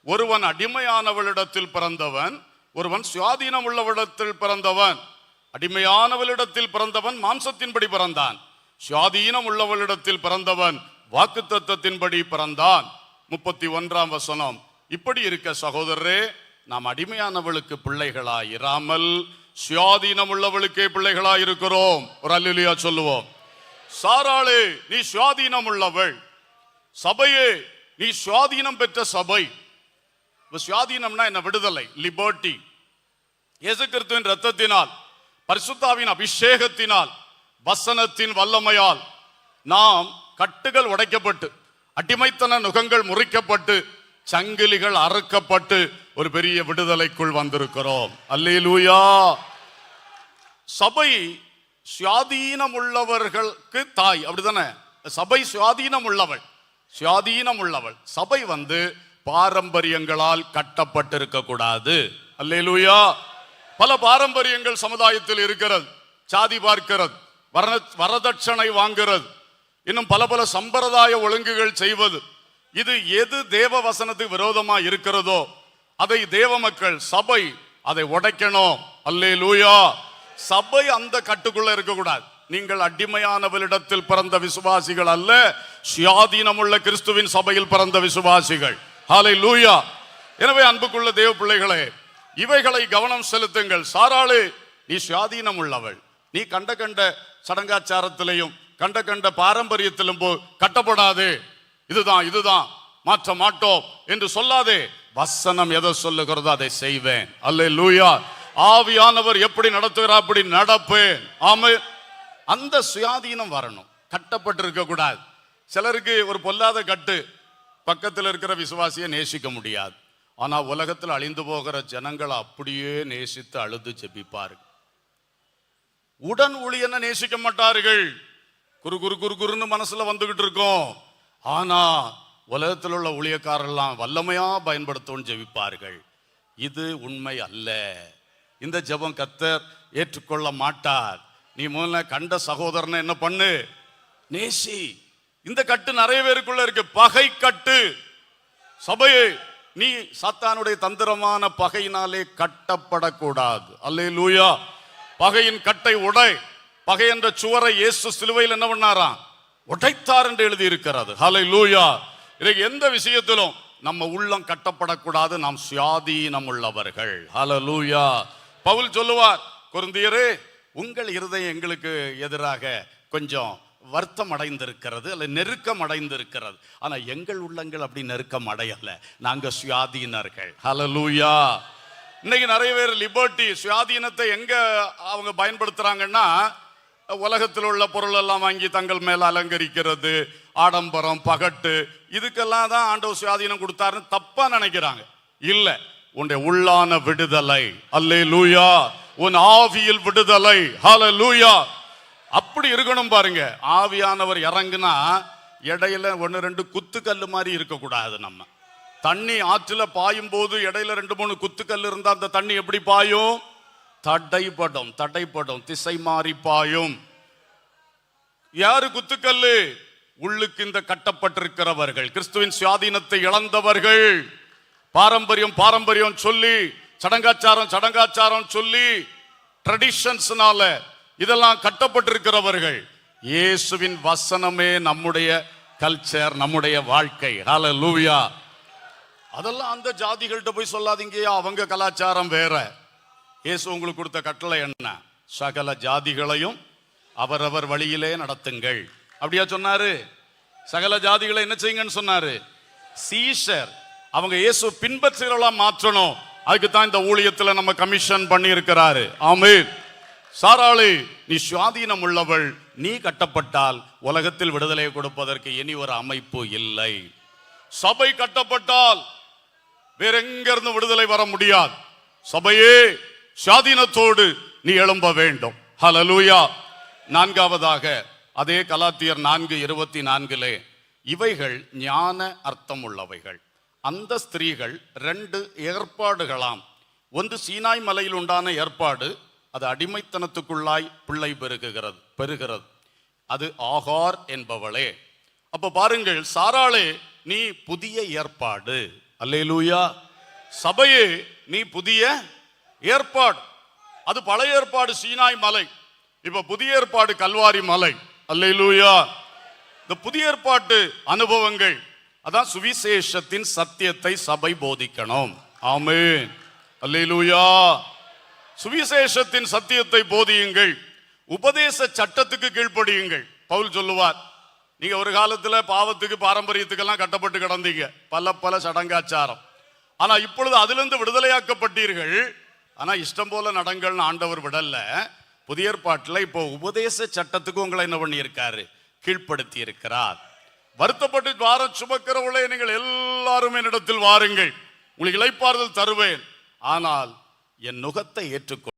ஒருவன் அடிமையானவளிடத்தில் பிறந்தவன், ஒருவன் சுயாதீனம் உள்ளவளிடத்தில் பிறந்தவன். அடிமையானவளிடத்தில் பிறந்தவன் மாம்சத்தின்படி பிறந்தான், சுயாதீனம் உள்ளவளிடத்தில் பிறந்தவன் வாக்குத்தத்தத்தின்படி பிறந்தான். 31ஆம் வசனம். இப்படி இருக்க சகோதரரே, நாம் அடிமையானவளுக்கு பிள்ளைகளாய் இராமல் சுயாதீனம் உள்ளவளுக்கே பிள்ளைகளாய் இருக்கிறோம். ஒரு அல்லேலூயா சொல்லுவோம். சாராளே, நீ சுயாதீனம் உள்ளவள். சபையே, நீ சுயாதீனம் பெற்ற சபை. சுயாதீனம்னா என்ன? விடுதலை, லிபர்ட்டி. இயேசு கிறிஸ்துவின் இரத்தத்தினால், பரிசுத்தாவின் அபிஷேகத்தினால், வசனத்தின் வல்லமையால் நாம் கட்டுகள் உடைக்கப்பட்டு, அடிமைத்தன நுகங்கள் முறிக்கப்பட்டு, சங்கிலிகள் அறுக்கப்பட்டு ஒரு பெரிய விடுதலைக்குள் வந்திருக்கிறோம். அல்லேலூயா. சபை சுயாதீனம் உள்ளவர்களுக்கு தாய், அப்படிதானே? சபை சுயாதீனம் உள்ளவள், சுயாதீனம் உள்ளவள். சபை பாரம்பரியங்களால் கட்டப்பட்டிருக்க கூடாது. அல்லேலூயா. பல பாரம்பரியங்கள் சமுதாயத்தில் இருக்கிறது. சாதி பார்க்கிறது, வரதட்சணை வாங்குறது, இன்னும் பல பல சம்பிரதாய ஒழுங்குகள் செய்வது. இது எது தேவ வசனத்துக்கு விரோதமா இருக்கிறதோ அதை தேவ மக்கள், சபை அதை உடைக்கணும். அல்லேலூயா. சபை அந்த கட்டுக்குள்ள இருக்கக்கூடாது. நீங்கள் அடிமையானவளிடத்தில் பிறந்த விசுவாசிகள் அல்ல, சுயாதீனமுள்ள கிறிஸ்துவின் சபையில் பிறந்த விசுவாசிகள். ஹல்லேலூயா. எனவே அன்புக்குள்ள தேவ பிள்ளைகளே, இவைகளை கவனம் செலுத்துங்கள். சாராளே, நீ சுயாதீனம் உள்ளவள். நீ கண்ட கண்ட சடங்காச்சாரத்திலையும் கண்ட கண்ட பாரம்பரியத்திலும் கட்டப்படாதே. இதுதான் இதுதான் மாற்ற மாட்டோம் என்று சொல்லாதே. வசனம் எதை சொல்லுகிறதோ அதை செய்வேன். அல்லேலூயா. ஆவியானவர் எப்படி நடத்துகிறார் அப்படி நடப்பேன். ஆமென். அந்த சுயாதீனம் வரணும், கட்டப்பட்டிருக்க கூடாது. சிலருக்கு ஒரு பொல்லாத கட்டு, பக்கத்தில் இருக்கிற விசுவாசியை நேசிக்க முடியாது. ஆனா உலகத்தில் அழிந்து போகிற ஜனங்களை அப்படியே நேசித்து அழுது ஜெபிப்பார்கள். உடன் ஊழியனை நேசிக்க மாட்டார்கள். குறு குறு குறு குறுன்னு மனசுல வந்துகிட்டு இருக்கோம். ஆனா உலகத்தில் உள்ள ஊழியக்காரெல்லாம் வல்லமையா பயன்படுத்தவும் ஜெபிப்பார்கள். இது உண்மை அல்ல. இந்த ஜெபம் கர்த்தர் ஏற்றுக்கொள்ள மாட்டார். நீ முதல்ல கண்ட சகோதரனை என்ன பண்ணு? நேசி. இந்த கட்டு நிறைய பேருக்குள்ள இருக்கு, பகை கட்டு. சபையே, நீ சாத்தானுடைய தந்திரமான பகையினாலே கட்டப்படக்கூடாது. அல்லேலூயா. பகையின் கட்டை உடை. பகை என்ற சுவரை இயேசு சிலுவையில் என்ன பண்ணாராம்? உடைத்தார் என்று எழுதி இருக்கிறது. ஹல்லேலூயா. எந்த விஷயத்திலும் நம்ம உள்ளம் கட்டப்படக்கூடாது. நாம் சுயாதீனம் உள்ளவர்கள். ஹல்லேலூயா. பவுல் சொல்லுவார், கொரிந்தியரே, உங்கள் இருதயம் எங்களுக்கு எதிராக கொஞ்சம் வருத்தம் அடைந்திருக்கிறது, அல்ல நெருக்கம் அடைந்திருக்கிறது. ஆனா எங்கள் உள்ளங்கள் அப்படி நெருக்கம் அடையல. நாங்க சுயாதீனர்கள். ஹல்லேலூயா. இன்னைக்கு நிறைய பேர் லிபர்ட்டி, சுயாதீனத்தை எங்க அவங்க பயன்படுத்துறாங்கன்னா, உலகத்தில் உள்ள பொருள் எல்லாம் வாங்கி தங்கள் மேல அலங்கரிக்கிறது, ஆடம்பரம், பகட்டு, இதுக்கெல்லாம் தான் ஆண்டவர் சுயாதீனம் கொடுத்தாருன்னு தப்பா நினைக்கிறாங்க. இல்ல, உன்னுடைய உள்ளான விடுதலை. அல்லேலூயா. உன் ஆவியில் விடுதலை. ஹல்லேலூயா. அப்படி இருக்கணும் பாருங்க. ஆவியானவர் இறங்குனா இடையில 1-2 குத்துக்கல்லு மாதிரி இருக்கக்கூடாது. நம்ம தண்ணி ஆற்றுல பாயும் போது இடையில 2-3 குத்துக்கல் இருந்தா அந்த தண்ணி எப்படி பாயும்? தடைப்படும், தடைப்படும், திசை மாறி பாயும். யாரு குத்துக்கல்லு? உள்ளுக்கு இந்த கட்டப்பட்டிருக்கிறவர்கள், கிறிஸ்துவின் சுயாதீனத்தை இழந்தவர்கள். பாரம்பரியம் பாரம்பரியம் சொல்லி, சடங்காச்சாரம் சடங்காச்சாரம் சொல்லி, ட்ரெடிஷன்ஸ்னால இதெல்லாம் கட்டப்பட்டிருக்கிறவர்கள். இயேசுவின் வசனமே நம்முடைய கல்ச்சர், நம்முடைய வாழ்க்கை. ஹல்லேலூயா. அதெல்லாம் அந்த ஜாதிகள்கிட்ட போய் சொல்லாதீங்க, அவங்க கலாச்சாரம் வேற. இயேசு உங்களுக்கு கொடுத்த கட்டளை என்ன? சகல ஜாதிகளையும் அவரவர் வழியிலே நடத்துங்கள். அப்படியா சொன்னாரு? சகல ஜாதிகளை என்ன செய்யுங்கன்னு சொன்னாரு? சீஷர். அவங்க இயேசு பின்பற்றுகிறவர்களா மாற்றணும். அதுக்கு தான் இந்த ஊழியத்தில் நம்ம கமிஷன் பண்ணி இருக்கிறாரு. ஆமென். சாராளே, நீ சுயாதீனம் உள்ளவள். நீ கட்டப்பட்டால் உலகத்தில் விடுதலை கொடுப்பதற்கு இனி ஒரு அமைப்பு இல்லை. சபை கட்டப்பட்டால் வேற எங்க இருந்து விடுதலை வர முடியாது. சபையே, சுயாதீனத்தோடு நீ எழும்ப வேண்டும். ஹல்லேலூயா. 4வதாக அதே கலாத்தியர் 4:24 இவைகள் ஞான அர்த்தம் உள்ளவைகள். அந்த ஸ்திரீகள் 2 ஏற்பாடுகளாம். ஒன்று சீனாய் மலையில் உண்டான ஏற்பாடு, அது அடிமைத்தனத்துக்குள்ளாய் பிள்ளை பெறுகிறது. அது ஆகார் என்பவளே. அப்ப பாருங்கள், சாராளே, நீ புதிய ஏற்பாடு. அல்லேலூயா. சபையே நீ புதிய ஏற்பாடு. அது பழைய ஏற்பாடு சீனாய் மலை, இப்ப புதிய ஏற்பாடு கல்வாரி மலை. அல்லேலூயா. இந்த புதிய ஏற்பாட்டு அனுபவங்கள் அதான் சுவிசேஷத்தின் சத்தியத்தை சபை போதிக்கணும். ஆமென். அல்லேலூயா. சுவிசேஷத்தின் சத்தியத்தை போதியுங்கள், உபதேச சட்டத்துக்கு கீழ்ப்படியுங்கள். பவுல் சொல்லுவார், நீங்க ஒரு காலத்துல பாவத்துக்கு பாரம்பரியத்துக்கெல்லாம் கட்டப்பட்டு கிடந்தீங்க, பல சடங்காச்சாரம். ஆனா இப்பொழுது அதிலிருந்து விடுதலையாக்கப்பட்டீர்கள். ஆனா இஷ்டம் போல நடங்கள்னு ஆண்டவர் விடல. புதிய ஏற்பாட்டுல இப்போ உபதேச சட்டத்துக்கு உங்களை என்ன பண்ணி இருக்காரு? கீழ்ப்படுத்தி இருக்கிறார். வருத்தப்பட்டு பாரம் சுமக்கிறவளே, நீங்கள் எல்லாரும் என்னிடத்தில் வாருங்கள், உங்களுக்கு இளைப்பாறுதல் தருவேன், ஆனால் என் நுகத்தை ஏற்றுக்கொள்.